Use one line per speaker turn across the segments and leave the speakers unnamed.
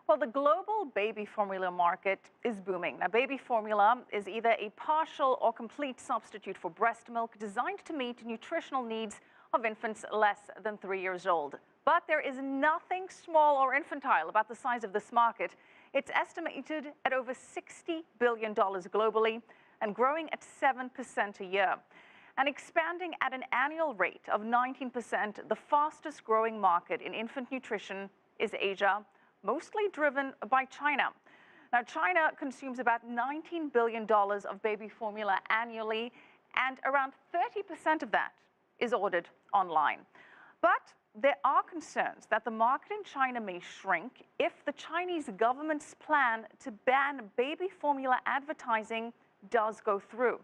Well, the global baby formula market is booming. Now, baby formula is either a partial or complete substitute for breast milk designed to meet nutritional needs of infants less than 3 years old. But there is nothing small or infantile about the size of this market. It's estimated at over $60 billion globally and growing at 7% a year. And expanding at an annual rate of 19%, the fastest growing market in infant nutrition is Asia, mostly driven by China. Now, China consumes about $19 billion of baby formula annually, and around 30% of that is ordered online. But there are concerns that the market in China may shrink if the Chinese government's plan to ban baby formula advertising does go through.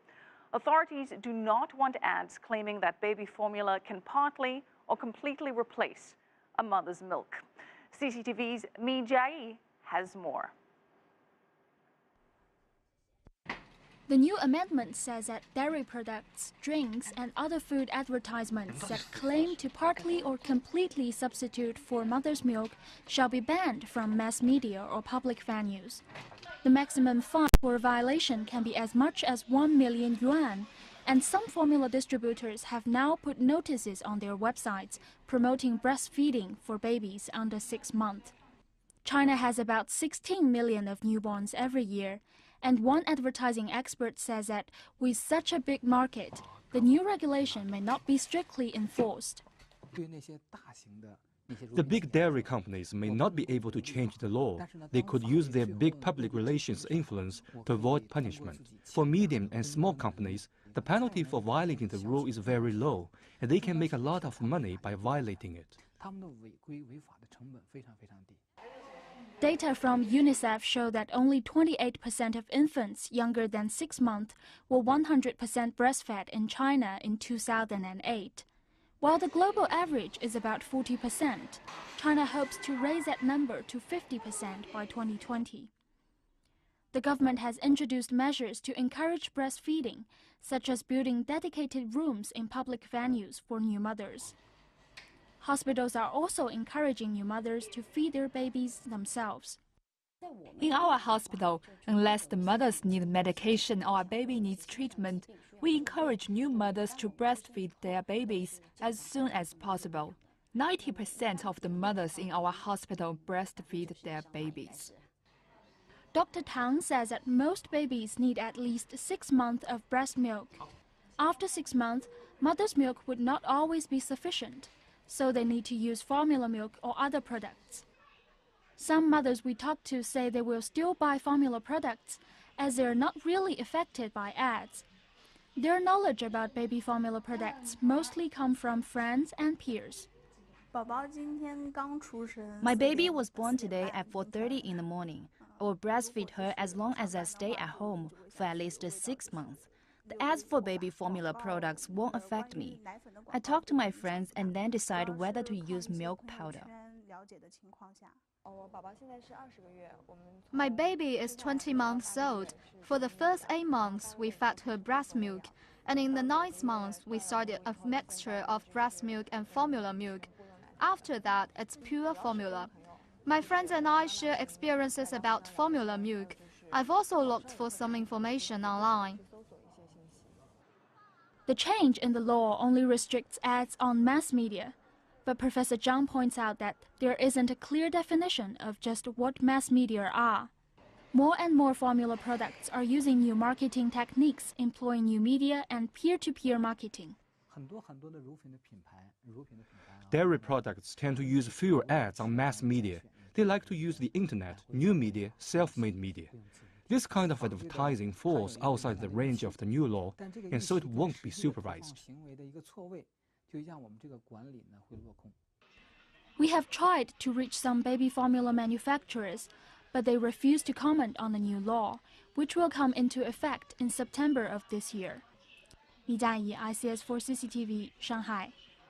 Authorities do not want ads claiming that baby formula can partly or completely replace a mother's milk. CCTV's Mi Jiayi has more.
The new amendment says that dairy products, drinks, and other food advertisements that claim to partly or completely substitute for mother's milk shall be banned from mass media or public venues. The maximum fine for a violation can be as much as 1 million yuan, and some formula distributors have now put notices on their websites promoting breastfeeding for babies under 6 months. China has about 16 million of newborns every year, and one advertising expert says that with such a big market, the new regulation may not be strictly enforced.
The big dairy companies may not be able to change the law. They could use their big public relations influence to avoid punishment. For medium and small companies, the penalty for violating the rule is very low, and they can make a lot of money by violating it.
Data from UNICEF show that only 28% of infants younger than 6 months were 100% breastfed in China in 2008. While the global average is about 40%, China hopes to raise that number to 50% by 2020. The government has introduced measures to encourage breastfeeding, such as building dedicated rooms in public venues for new mothers. Hospitals are also encouraging new mothers to feed their babies themselves.
In our hospital, unless the mothers need medication or a baby needs treatment, we encourage new mothers to breastfeed their babies as soon as possible. 90% of the mothers in our hospital breastfeed their babies.
Dr. Tang says that most babies need at least 6 months of breast milk. After 6 months, mother's milk would not always be sufficient, so they need to use formula milk or other products. Some mothers we talked to say they will still buy formula products as they are not really affected by ads. Their knowledge about baby formula products mostly come from friends and peers.
My baby was born today at 4:30 in the morning. I will breastfeed her as long as I stay at home for at least 6 months. The ads for baby formula products won't affect me. I talk to my friends and then decide whether to use milk powder.
My baby is 20 months old. For the first 8 months, we fed her breast milk, and in the 9th month, we started a mixture of breast milk and formula milk. After that, it's pure formula. My friends and I share experiences about formula milk. I've also looked for some information online.
The change in the law only restricts ads on mass media, but Professor Zhang points out that there isn't a clear definition of just what mass media are. More and more formula products are using new marketing techniques, employing new media and peer-to-peer marketing.
Dairy products tend to use fewer ads on mass media. They like to use the internet, new media, self-made media. This kind of advertising falls outside the range of the new law, and so it won't be supervised.
We have tried to reach some baby formula manufacturers, but they refuse to comment on the new law, which will come into effect in September of this year. Mi Jiayi, ICS4 CCTV, Shanghai.